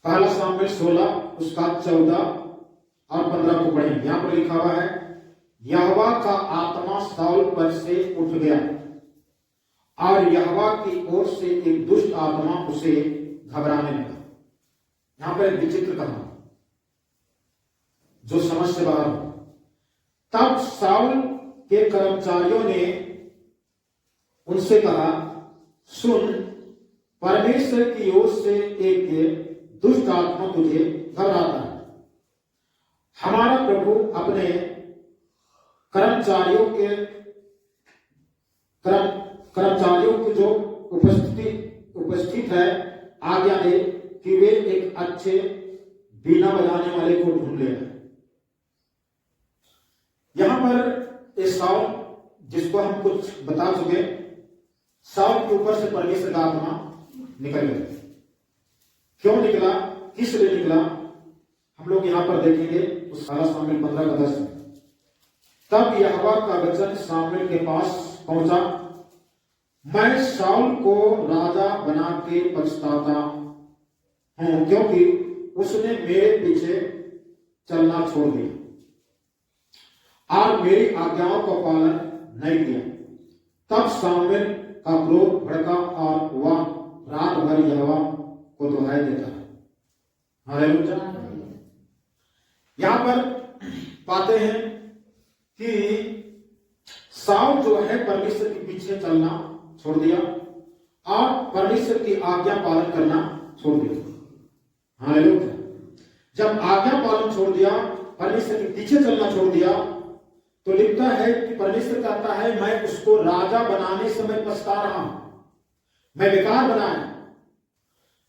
पहला सामुएल 16 उसका 14 और 15 को पढ़ें। यहां पर लिखा हुआ है, यहोवा का आत्मा शाऊल पर से उठ गया और यहोवा की ओर से एक दुष्ट आत्मा उसे घबराने लगा। यहां पर एक विचित्र कहानी जो समझ से बाहर हो। तब शाऊल के कर्मचारियों ने उनसे कहा, सुन, परमेश्वर की ओर से एक दुष्ट आत्मा तुझे घबराता है। हमारा प्रभु अपने कर्मचारियों की जो उपस्थित है, आज्ञा दे कि वे एक अच्छे बीना बजाने वाले को ढूंढ ले। यहां पर शाऊल, जिसको हम कुछ बता चुके, शाऊल के ऊपर से परमेश्वर का आत्मा निकल गया। क्यों निकला, किस लिए निकला, हम लोग यहां पर देखेंगे उस पहला सामुएल 15 का 10 में। तब यहोवा का वचन सामुएल के पास पहुंचा, मैं शाऊल को राजा बना के पछताता हूं, क्योंकि उसने मेरे पीछे चलना छोड़ दिया और मेरी आज्ञाओं का पालन नहीं किया। तब सामुएल का क्रोध भड़का और वह रात भर यहोवा को दुहाई देता है। हालेलुया। यहां पर पाते हैं कि शाऊल जो है परमेश्वर के पीछे चलना छोड़ दिया और परमेश्वर की आज्ञा पालन करना छोड़ दिया। हालेलुया। जब आज्ञा पालन छोड़ दिया, परमेश्वर के पीछे चलना छोड़ दिया, तो लिखता है कि परमेश्वर कहता है, मैं उसको राजा बनाने से मैं पछता रहा हूं, मैं बेकार बनाया।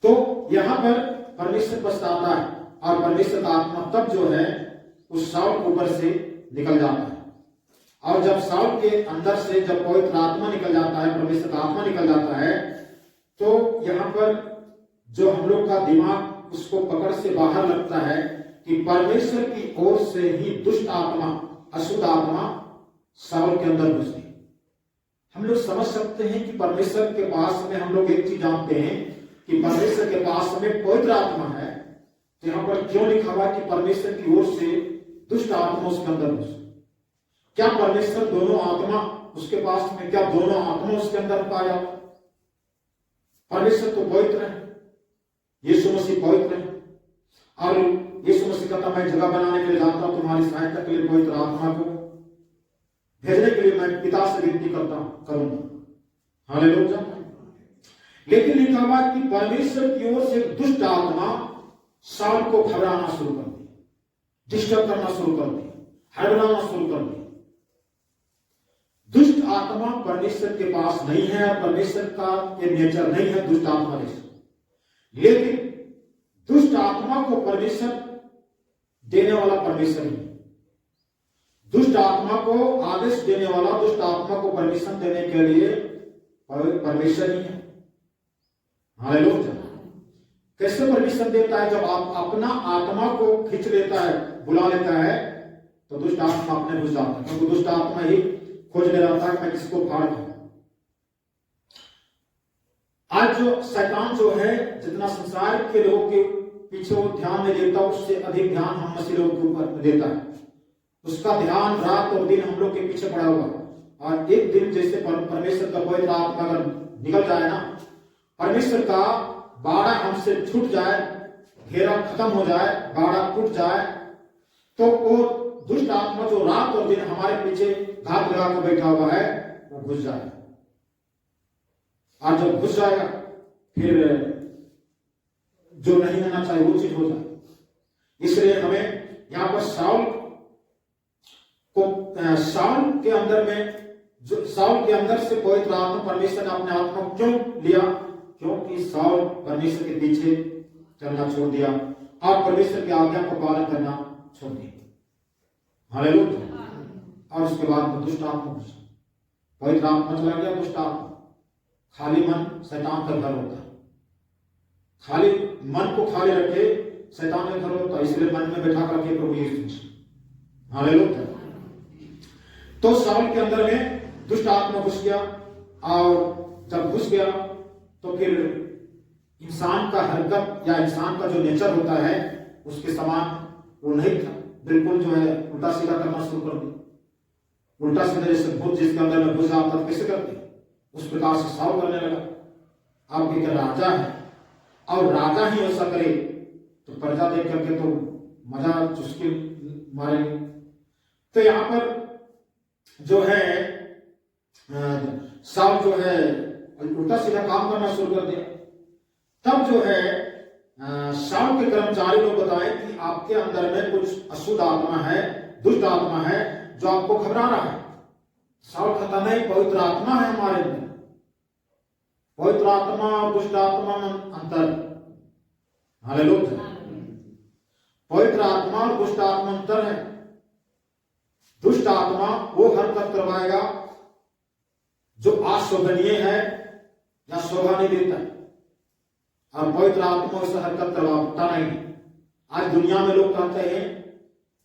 तो यहां पर परमेश्वर पछताता है और परमेश्वर का आत्मा तब जो है उस शाऊल के ऊपर से निकल जाता है। और जब शाऊल के अंदर से जब पवित्र आत्मा निकल जाता है, परमेश्वर का आत्मा निकल जाता है, तो यहां पर जो हम लोग का दिमाग उसको पकड़ से बाहर लगता है कि परमेश्वर की ओर से ही दुष्ट आत्मा, अशुद्ध आत्मा शाऊल के अंदर घुस गई। हम लोग समझ सकते हैं कि परमेश्वर के पास में, हम लोग एक चीज जानते हैं कि परमेश्वर के पास में पवित्र आत्मा है, तो यहां पर क्यों लिखा हुआ कि परमेश्वर की ओर से दुष्ट आत्मा उसके अंदर घुस? क्या परमेश्वर दोनों आत्मा उसके पास में, क्या दोनों आत्मा उसके अंदर पाया? परमेश्वर तो पवित्र है, यीशु मसीह पवित्र है, और यीशु मसीह कहता, मैं जगह बनाने के लिए जाता हूं, तुम्हारी सहायता के लिए पवित्र आत्मा को भेजने के लिए मैं पिता से विनती करूंगा। हालेलुया। लेकिन लिखा हुआ कि परमेश्वर की ओर से दुष्ट आत्मा शाऊल को घबराना शुरू कर दिया, डिस्टर्ब करना शुरू कर दिया, हड़बड़ाना शुरू कर दिया। दुष्ट आत्मा परमेश्वर के पास नहीं है और परमेश्वर का ये नेचर नहीं है दुष्ट आत्मा जैसे। लेकिन दुष्ट आत्मा को परमेश्वर देने वाला परमेश्वर नहीं, दुष्ट आत्मा को आदेश देने वाला, दुष्ट आत्मा को परमिशन देने के लिए परमेश्वर ही है। हालेलुया। कैसे परमिशन देता है? जब आप अपना आत्मा को खींच लेता है, बुला लेता है, तो दुष्ट आत्मा अपने घुस जाता है, क्योंकि दुष्ट आत्मा ही खोजने रहता है मैं किसको फाड़ दूं। आज जो शैतान जो है, जितना संसार के लोगों के पीछे वो ध्यान नहीं देता, उससे अधिक ध्यान हम मसीह लोगों के ऊपर देता है। उसका ध्यान रात और दिन हम लोग के पीछे पड़ा हुआ। और एक दिन जैसे परमेश्वर का पवित्र आत्मा अगर निकल जाए ना, परमेश्वर का बाड़ा हमसे छूट जाए, घेरा खत्म हो जाए, बाड़ा टूट जाए, तो वो दुष्ट आत्मा जो रात और दिन हमारे पीछे घात लगा कर बैठा हुआ है, वो घुस जाएगा। और जब घुस जाएगा, फिर जो नहीं होना चाहिए वो चीज हो जाए। इसलिए हमें यहां पर शाऊल के अंदर में, जो शाऊल के अंदर से पवित्र आत्मा, परमेश्वर ने अपने आत्मा को क्यों लिया? क्योंकि शाऊल परमेश्वर के पीछे चलना छोड़ दिया और परमेश्वर की आज्ञा को पालन करना छोड़ दिया। हालेलुया। और उसके बाद में दुष्ट आत्मा घुसा, पवित्र आत्मा चला गया, दुष्ट आत्मा। खाली मन शैतान का घर होता है, खाली मन को खाली रखे शैतान का घर होता है। इसलिए मन में बैठा करके प्रभु यीशु। हालेलुया। तो शाऊल के अंदर में दुष्ट आत्मा घुस गया, और जब घुस गया तो फिर इंसान का हरकत या इंसान का जो नेचर होता है उसके समान वो नहीं था, बिल्कुल जो है उल्टा सीधा करना शुरू कर दिया। उल्टा सीधा जैसे भूत जिसके अंदर में घुस जाता था कैसे करते, उस प्रकार से साव करने लगा। अब एक राजा है और राजा ही ऐसा करे तो प्रजा देख करके तो मजा चुस्की मारेंगे। तो यहाँ पर जो है साव जो है उल्टा सीधा काम करना शुरू कर दिया। तब जो है साव के कर्मचारी लोग बताए कि आपके अंदर में कुछ अशुद्ध आत्मा है, दुष्ट आत्मा है जो आपको घबरा रहा है। साव कहता नहीं, पवित्र आत्मा है हमारे अंदर। पवित्र आत्मा और दुष्ट आत्मा में अंतर, हालेलुया। पवित्र आत्मा और दुष्ट आत्मा अंतर है। दुष्ट आत्मा वो हरकत करवाएगा जो अशोभनीय है या शोभा नहीं देता है, और पवित्र आत्मा उससे हरकत करवाता नहीं। आज दुनिया में लोग कहते हैं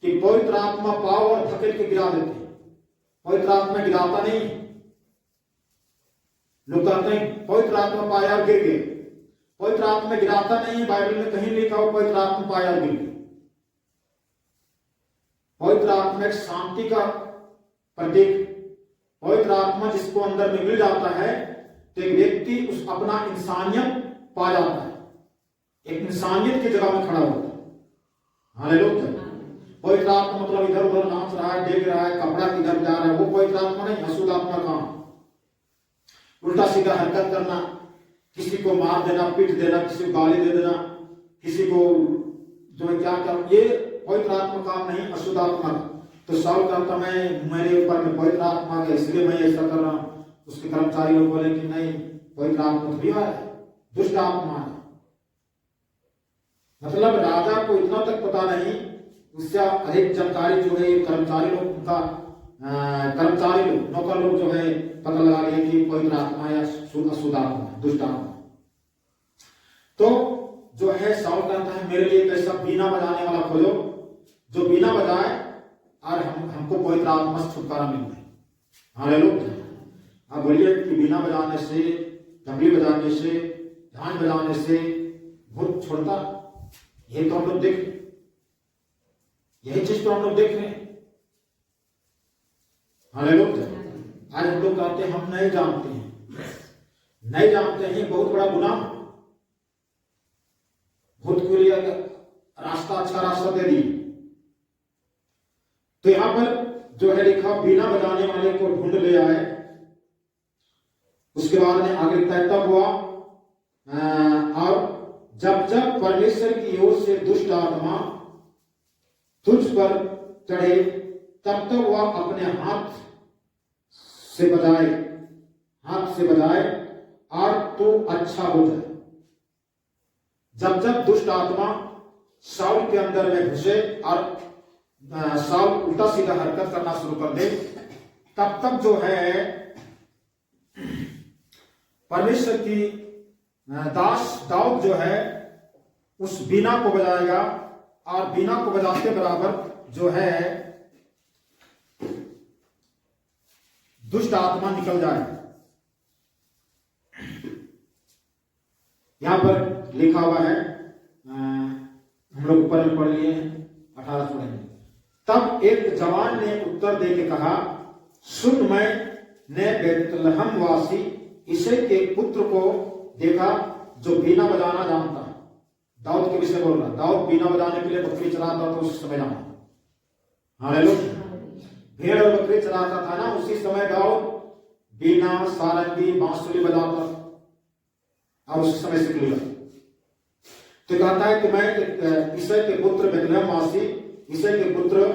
कि पवित्र आत्मा पाव और धकेल के गिरा देते हैं, पवित्र आत्मा गिराता नहीं। लोग कहते हैं पवित्र आत्मा पाया और गिर गए, पवित्र आत्मा गिराता नहीं। बाइबल में कहीं लिखा हो पवित्र आत्मा पाया और गिर गए। पवित्र आत्मा एक शांति का प्रतीक। पवित्र आत्मा जिसको अंदर में मिल जाता है तो एक व्यक्ति उस अपना इंसानियत पा जाता है, एक इंसानियत की जगह में खड़ा होता है। हालेलुया। पवित्र आत्मा मतलब इधर उधर नाच रहा है, देख रहा है, कपड़ा किधर जा रहा है, वो पवित्र आत्मा नहीं। अशुद्ध आत्मा काम, उल्टा सीधा हरकत करना, किसी को मार देना, पीट देना, किसी को गाली दे देना, किसी को जो है क्या कर, ये पवित्र आत्मा काम नहीं, अशुद्ध आत्मा। तो साउल कहता मैं मेरे ऊपर में पवित्र आत्मा है इसलिए मैं ऐसा कर रहा हूं। उसके कर्मचारी लोग बोले कि नहीं, पवित्र आत्मा थोड़ी है, दुष्ट आत्मा है। मतलब राजा को इतना तक पता नहीं, उससे अधिक जानकारी जो है कर्मचारी लोग, उनका कर्मचारी लोग, नौकर लोग जो है पता लगा लिए कि पवित्र आत्मा या अशुद्ध आत्मा, दुष्ट आत्मा। तो जो है साउल कहता है मेरे लिए कैसा बीना बजाने वाला खोजो जो बीना बजाए और हमको पवित्र आत्मा से छुटकारा मिल जाए। हालेलुया। आप बोलिए कि बीना बजाने से, तबली बजाने से, ध्यान बजाने से भूत छोड़ता? यही तो हम लोग देख, यही चीज तो हम लोग देख रहे हैं। हालेलुया। आज हम लोग कहते हैं हम नहीं जानते हैं, नहीं जानते हैं, बहुत बड़ा गुनाह। भूत के लिए रास्ता, अच्छा रास्ता दे दी। तो यहां पर जो है लिखा बीना बजाने वाले को ढूंढ ले आए। उसके बाद में आगे तब हुआ और जब जब परमेश्वर की ओर से दुष्ट आत्मा तुझ पर चढ़े तब तक वह अपने हाथ से बजाए और तो अच्छा हो जाए। जब जब दुष्ट आत्मा साउल के अंदर में घुसे और साउल उल्टा सीधा हरकत करना शुरू कर दे, तब तक जो है परमेश्वर की दास दाऊद जो है उस बीना को बजाएगा और बीना को बजाते बराबर जो है दुष्ट आत्मा निकल जाए। यहां पर लिखा हुआ है, हम लोग ऊपर में पढ़ लिए हैं, 18 पढ़ेंगे। तब एक जवान ने उत्तर दे के कहा, सुन, मैंने बेतलहम वासी इसे के पुत्र को देखा जो बीना बजाना जानता है। दाऊद के विषय बोल रहा, दाऊद बीना बजाने के लिए बकरी चलाता था उस समय जाना। हालेलुया। भेड़ और बकरी चलाता था ना, उसी समय दाऊद बीना, सारंगी, बांसुरी बजाता और उसी समय सीख लिया। तो कहता है कि मैं ईसै के पुत्र बेतलहम वासी ईसै के पुत्र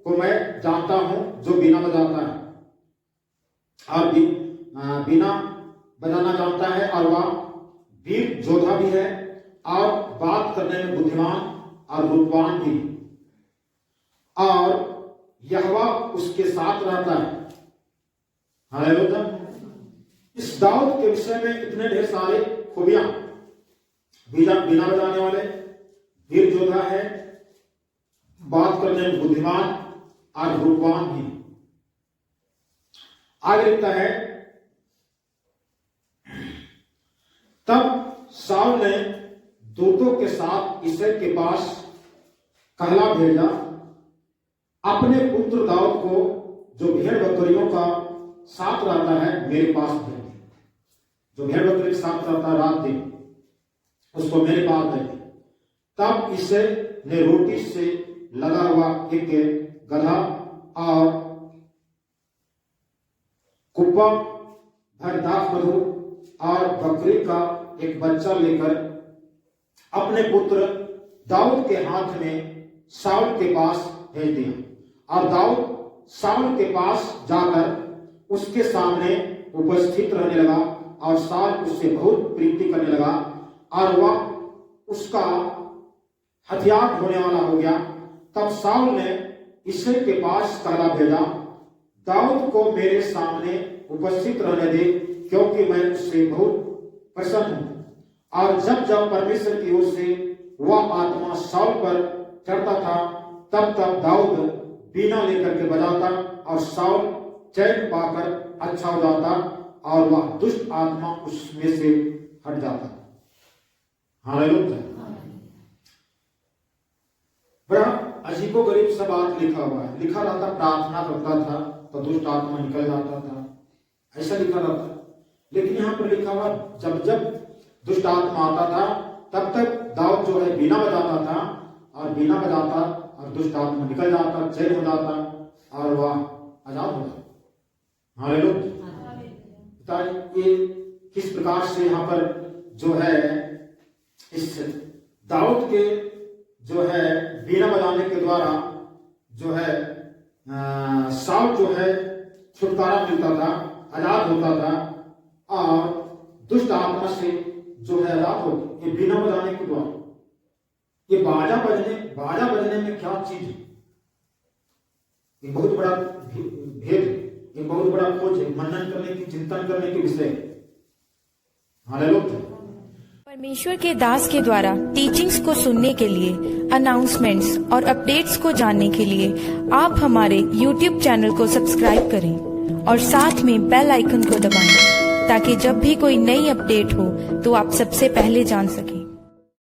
को मैं जानता हूं जो बीना बजाता है और बीना बजाना जानता है और वह वीर योद्धा भी है और बात करने में बुद्धिमान और रूपवान भी, और यहोवा उसके साथ रहता है। हालेलुया। इस दाऊद के विषय में इतने ढेर सारे खूबियां, बीना बजाने वाले, वीर योद्धा है, बात करने में बुद्धिमान और रूपवान भी। आगे लिखता है, तब शाऊल ने दूतों के साथ यिशै के पास कहला भेजा, अपने पुत्र दाऊद को जो भेड़ बकरियों का साथ रहता है मेरे पास भेज। जो भेड़ बकरी के साथ रहता है रात दिन, उसको मेरे पास भेज। तब यिशै ने रोटी से लगा हुआ एक गधा और कुप्पा भर दाख मधु और बकरी का एक बच्चा लेकर अपने पुत्र दाऊद के हाथ में शाऊल के पास भेज दिया। और दाऊद शाऊल के पास जाकर उसके सामने उपस्थित रहने लगा और शाऊल उससे बहुत प्रीति करने लगा और वह उसका हथियार ढोने वाला हो गया। तब शाऊल ने यिशै के पास कहला भेजा, दाऊद को मेरे सामने उपस्थित रहने दे, क्योंकि मैं उससे बहुत प्रसन्न हूं। और जब जब परमेश्वर की ओर से वह आत्मा शाऊल पर चढ़ता था, तब तब दाऊद बीना लेकर के बजाता और शाऊल चैन पाकर अच्छा हो जाता और वह दुष्ट आत्मा उसमें से हट जाता। हालेलुया। बड़ा अजीबो गरीब सा बात लिखा हुआ है। लिखा रहता प्रार्थना करता था तो दुष्ट आत्मा निकल जाता था, ऐसा लिखा रहता। लेकिन यहाँ पर लिखा हुआ जब जब दुष्ट आत्मा आता था तब तक दाऊद जो है बीना बजाता था और बीना बजाता और दुष्ट आत्मा निकल जाता, चैन हो जाता और वह आजाद हो जाता। हालेलुया। ये किस प्रकार से यहाँ पर जो है इस दाऊद के जो है बीना बजाने के द्वारा जो है शाऊल जो है छुटकारा मिलता था, आजाद होता था और दुष्ट आत्मा से जो है आजाद हो। ये बीना बजाने के द्वारा, ये बाजा बजने में क्या चीज है? ये बहुत बड़ा भेद, ये बहुत बड़ा खोज है, मनन करने की, चिंतन करने के विषय। हालेलुया। परमेश्वर के दास के द्वारा टीचिंग्स को सुनने के लिए, अनाउंसमेंट्स और अपडेट्स को जानने के लिए आप हमारे YouTube चैनल को सब्सक्राइब करें और साथ में बेल आइकन को दबाएं, ताकि जब भी कोई नई अपडेट हो तो आप सबसे पहले जान सकें।